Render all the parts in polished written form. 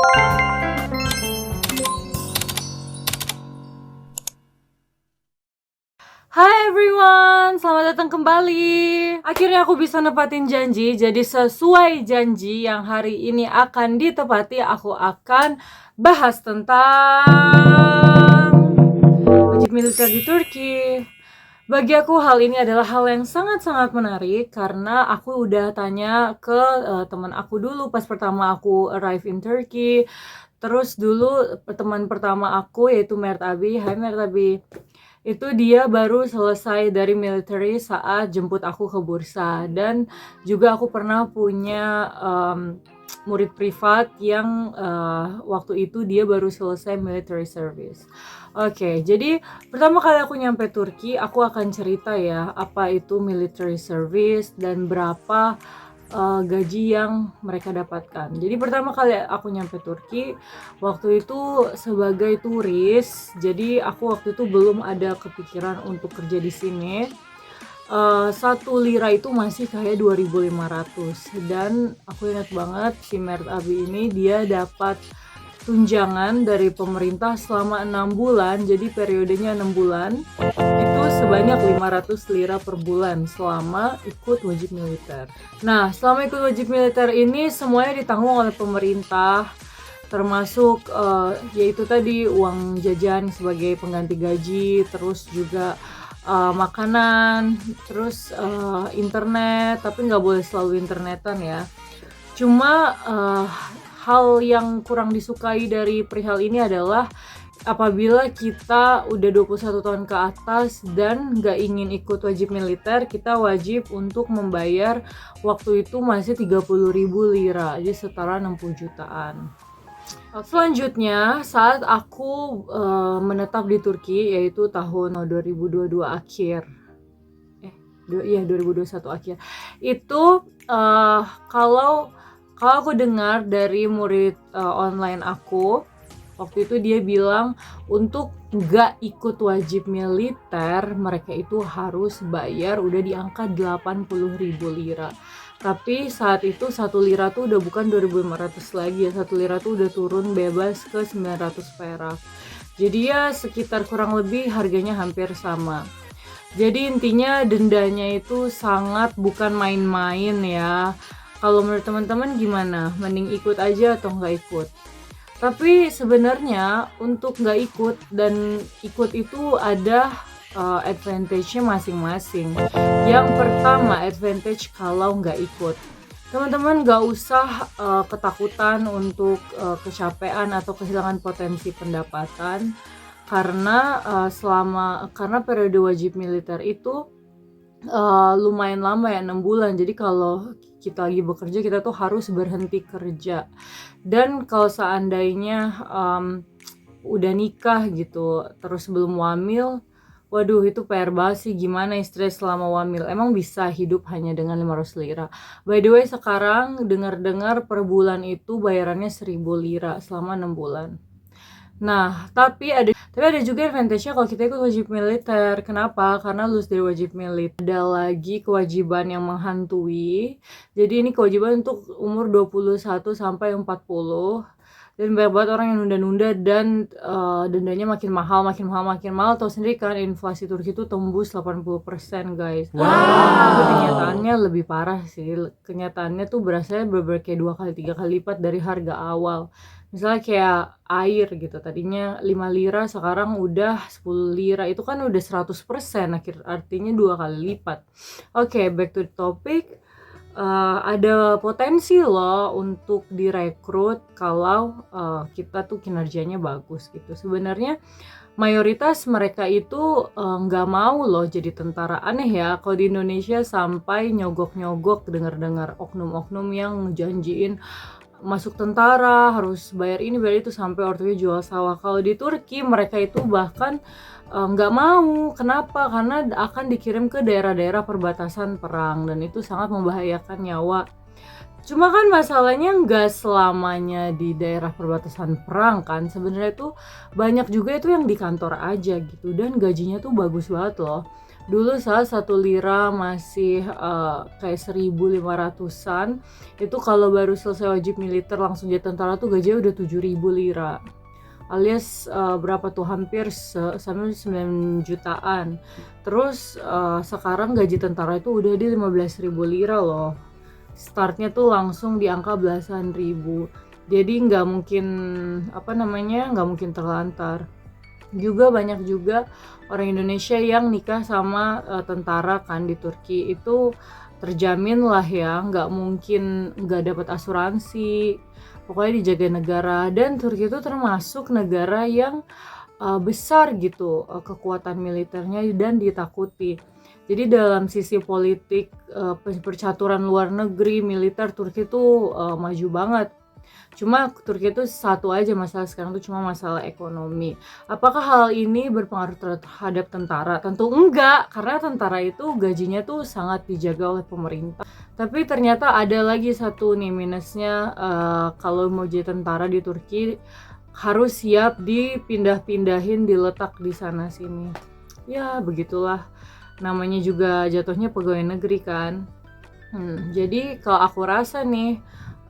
Hai everyone, selamat datang kembali. Akhirnya aku bisa nepatin janji. Jadi sesuai janji yang hari ini akan ditepati, aku akan bahas tentang wajib militer di Turki. Bagi aku hal ini adalah hal yang sangat-sangat menarik karena aku udah tanya ke teman aku dulu pas pertama aku arrive in Turkey. Terus dulu teman pertama aku yaitu Mert Abi. Hai Mert Abi. Itu dia baru selesai dari military saat jemput aku ke bursa. Dan juga aku pernah punya murid privat yang waktu itu dia baru selesai military service. Oke, jadi pertama kali aku nyampe Turki, aku akan cerita ya apa itu military service dan berapa gaji yang mereka dapatkan. Jadi pertama kali aku nyampe Turki, waktu itu sebagai turis, jadi aku waktu itu belum ada kepikiran untuk kerja di sini. 1 lira itu masih kayak 2.500 dan aku ingat banget si Mert Abi ini dia dapat tunjangan dari pemerintah selama 6 bulan, jadi periodenya 6 bulan itu sebanyak 500 lira per bulan selama ikut wajib militer. Nah, selama ikut wajib militer ini semuanya ditanggung oleh pemerintah, termasuk yaitu tadi uang jajan sebagai pengganti gaji, terus juga makanan, terus internet, tapi nggak boleh selalu internetan ya. Cuma hal yang kurang disukai dari perihal ini adalah apabila kita udah 21 tahun ke atas dan nggak ingin ikut wajib militer, kita wajib untuk membayar waktu itu masih 30.000 lira, jadi setara 60 jutaan. Selanjutnya, saat aku menetap di Turki, yaitu tahun 2022 akhir, 2021 akhir, itu kalau aku dengar dari murid online aku, waktu itu dia bilang untuk nggak ikut wajib militer mereka itu harus bayar udah di angka 80.000 lira. Tapi saat itu 1 lira tuh udah bukan 2.500 lagi ya, 1 lira tuh udah turun bebas ke 900 perak. Jadi ya sekitar kurang lebih harganya hampir sama. Jadi intinya dendanya itu sangat bukan main-main ya. Kalau menurut teman-teman gimana? Mending ikut aja atau nggak ikut? Tapi sebenarnya untuk nggak ikut dan ikut itu ada advantage-nya masing-masing. Yang pertama advantage kalau nggak ikut. Teman-teman nggak usah ketakutan untuk kecapean atau kehilangan potensi pendapatan karena karena periode wajib militer itu lumayan lama ya, 6 bulan. Jadi kalau kita lagi bekerja kita tuh harus berhenti kerja. Dan kalau seandainya udah nikah gitu terus belum wamil, waduh itu PR banget sih, gimana istri selama wamil, emang bisa hidup hanya dengan 500 lira. By the way sekarang dengar-dengar per bulan itu bayarannya 1.000 lira selama 6 bulan. Nah, tapi ada juga advantage-nya kalau kita ikut wajib militer. Kenapa? Karena lulus dari wajib militer ada lagi kewajiban yang menghantui. Jadi ini kewajiban untuk umur 21 sampai 40. Dan banyak banget orang yang nunda-nunda dan dendanya makin mahal. Tahu sendiri kan inflasi Turki itu tembus 80% guys. Tapi kenyataannya lebih parah sih. Kenyataannya tuh berasanya bener-bener kayak 2 kali 3 kali lipat dari harga awal. Misalnya kayak air gitu, tadinya 5 lira sekarang udah 10 lira, itu kan udah 100%, artinya 2 kali lipat. Oke, back to the topic. Ada potensi loh untuk direkrut kalau kita tuh kinerjanya bagus gitu. Sebenarnya mayoritas mereka itu nggak mau loh jadi tentara. Aneh ya, kalau di Indonesia sampai nyogok-nyogok dengar-dengar oknum-oknum yang janjiin masuk tentara harus bayar ini bayar itu sampai ortunya jual sawah. Kalau di Turki mereka itu bahkan nggak mau. Kenapa? Karena akan dikirim ke daerah-daerah perbatasan perang dan itu sangat membahayakan nyawa. Cuma kan masalahnya nggak selamanya di daerah perbatasan perang kan. Sebenarnya tuh banyak juga itu yang di kantor aja gitu dan gajinya tuh bagus banget loh. Dulu salah satu lira masih kayak 1.500-an, itu kalau baru selesai wajib militer langsung jadi tentara tuh gajinya udah 7.000 lira. Alias berapa tuh, hampir sampai 9 jutaan. Terus sekarang gaji tentara itu udah di 15.000 lira loh. Startnya tuh langsung di angka belasan ribu. Jadi nggak mungkin nggak mungkin terlantar. Juga banyak juga orang Indonesia yang nikah sama tentara kan di Turki, itu terjamin lah ya, nggak mungkin nggak dapat asuransi, pokoknya dijaga negara. Dan Turki itu termasuk negara yang besar gitu kekuatan militernya dan ditakuti. Jadi dalam sisi politik, percaturan luar negeri, militer, Turki itu maju banget. Cuma Turki itu satu aja masalah sekarang tuh, cuma masalah ekonomi. Apakah hal ini berpengaruh terhadap tentara? Tentu enggak, karena tentara itu gajinya tuh sangat dijaga oleh pemerintah. Tapi ternyata ada lagi satu nih minusnya, kalau mau jadi tentara di Turki harus siap dipindah-pindahin, diletak di sana sini. Ya begitulah, namanya juga jatuhnya pegawai negeri kan. Jadi kalau aku rasa nih,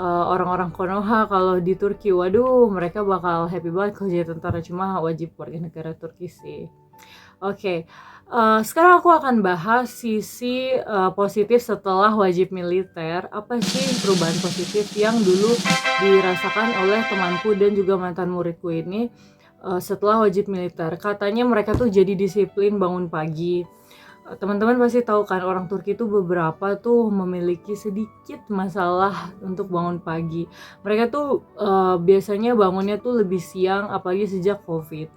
orang-orang Konoha kalau di Turki, waduh mereka bakal happy banget kalau jadi tentara, cuma wajib warga negara Turki sih. Oke, sekarang aku akan bahas sisi positif setelah wajib militer. Apa sih perubahan positif yang dulu dirasakan oleh temanku dan juga mantan muridku ini setelah wajib militer? Katanya mereka tuh jadi disiplin bangun pagi. Teman-teman pasti tahu kan, orang Turki itu beberapa tuh memiliki sedikit masalah untuk bangun pagi. Mereka tuh biasanya bangunnya tuh lebih siang, apalagi sejak Covid.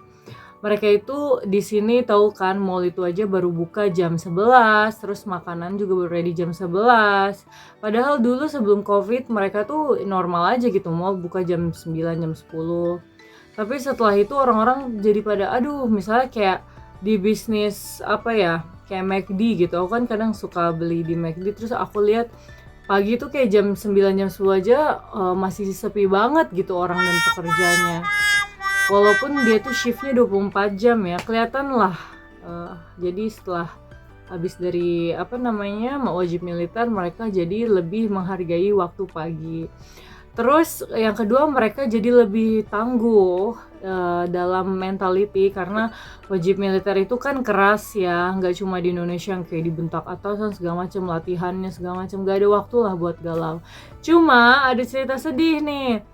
Mereka itu di sini tahu kan, mall itu aja baru buka jam 11, terus makanan juga baru ready jam 11. Padahal dulu sebelum Covid mereka tuh normal aja gitu, mall buka jam 9, jam 10. Tapi setelah itu orang-orang jadi pada aduh, misalnya kayak di bisnis kayak McD gitu. Aku kan kadang suka beli di McD, terus aku lihat pagi tuh kayak jam 9, jam 10 aja masih sepi banget gitu orang dan pekerjanya. Walaupun dia tuh shiftnya 24 jam ya, kelihatan lah. Jadi setelah habis dari mau wajib militer, mereka jadi lebih menghargai waktu pagi. Terus yang kedua, mereka jadi lebih tangguh dalam mentality, karena wajib militer itu kan keras ya, nggak cuma di Indonesia yang kayak dibentak atasan segala macam, latihannya segala macam, nggak ada waktu lah buat galau. Cuma ada cerita sedih nih.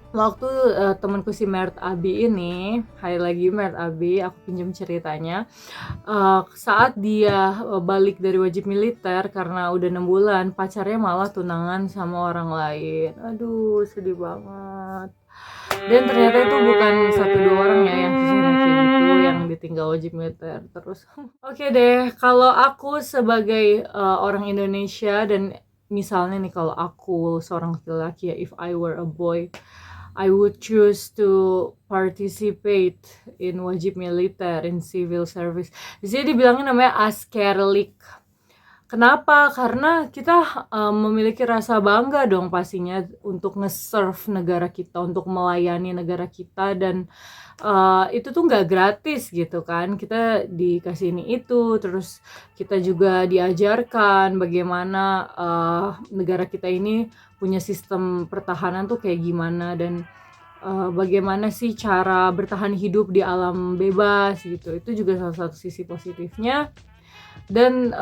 Waktu temanku si Mert Abi ini, hai lagi Mert Abi, aku pinjam ceritanya. Saat dia balik dari wajib militer karena udah 6 bulan, pacarnya malah tunangan sama orang lain. Aduh, sedih banget. Dan ternyata itu bukan 1-2 orang ya yang kisahnya kayak gitu, yang ditinggal wajib militer terus. Oke deh, kalau aku sebagai orang Indonesia, dan misalnya nih kalau aku seorang laki-laki ya, if I were a boy, I would choose to participate in wajib militer, in civil service. Di sini dibilangnya namanya askerlik. Kenapa? Karena kita memiliki rasa bangga dong pastinya untuk nge-serve negara kita, untuk melayani negara kita, dan itu tuh nggak gratis gitu kan. Kita dikasih ini itu, terus kita juga diajarkan bagaimana negara kita ini punya sistem pertahanan tuh kayak gimana, dan bagaimana sih cara bertahan hidup di alam bebas gitu. Itu juga salah satu sisi positifnya. Dan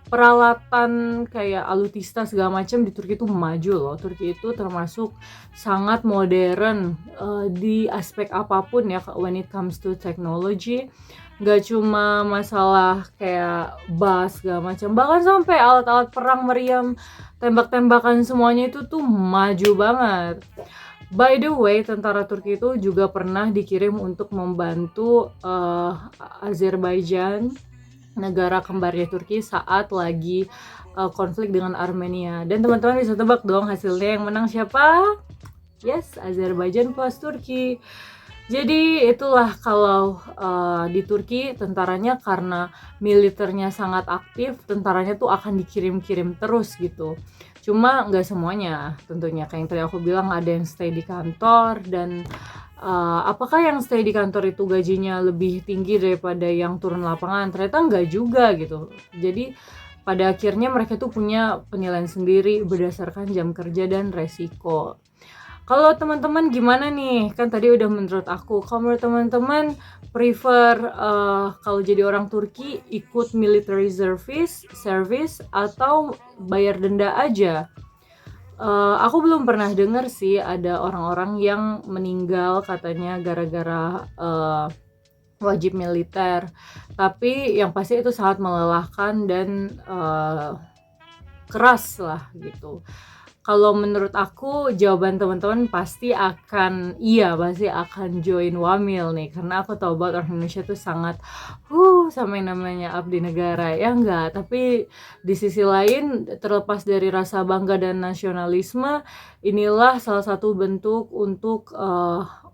peralatan kayak alutista segala macam di Turki itu maju loh. Turki itu termasuk sangat modern di aspek apapun ya, when it comes to technology. Gak cuma masalah kayak bus segala macam, bahkan sampai alat-alat perang meriam, tembak-tembakan, semuanya itu tuh maju banget. By the way, tentara Turki itu juga pernah dikirim untuk membantu Azerbaijan, negara kembarnya Turki, saat lagi konflik dengan Armenia. Dan teman-teman bisa tebak dong hasilnya yang menang siapa? Yes, Azerbaijan plus Turki. Jadi itulah kalau di Turki tentaranya, karena militernya sangat aktif, tentaranya tuh akan dikirim-kirim terus gitu. Cuma nggak semuanya tentunya, kayak yang tadi aku bilang ada yang stay di kantor, dan apakah yang stay di kantor itu gajinya lebih tinggi daripada yang turun lapangan? Ternyata enggak juga gitu. Jadi pada akhirnya mereka tuh punya penilaian sendiri berdasarkan jam kerja dan resiko. Kalau teman-teman gimana nih? Kan tadi udah menurut aku. Kalau menurut teman-teman prefer kalau jadi orang Turki ikut military service atau bayar denda aja? Aku belum pernah dengar sih ada orang-orang yang meninggal katanya gara-gara wajib militer. Tapi yang pasti itu sangat melelahkan dan keras lah gitu. Kalau menurut aku jawaban teman-teman pasti akan join Wamil nih, karena aku tahu banget orang Indonesia tuh sangat sama yang namanya abdi negara, ya enggak? Tapi di sisi lain terlepas dari rasa bangga dan nasionalisme, inilah salah satu bentuk untuk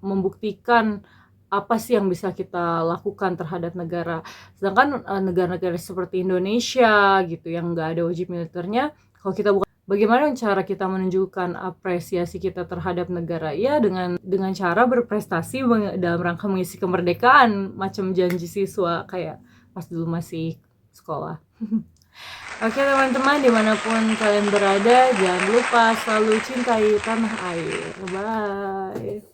membuktikan apa sih yang bisa kita lakukan terhadap negara. Sedangkan negara-negara seperti Indonesia gitu yang nggak ada wajib militernya, kalau kita bagaimana cara kita menunjukkan apresiasi kita terhadap negara? Ya dengan cara berprestasi dalam rangka mengisi kemerdekaan, macam janji siswa kayak pas dulu masih sekolah. Oke teman-teman, dimanapun kalian berada, jangan lupa selalu cintai tanah air. Bye.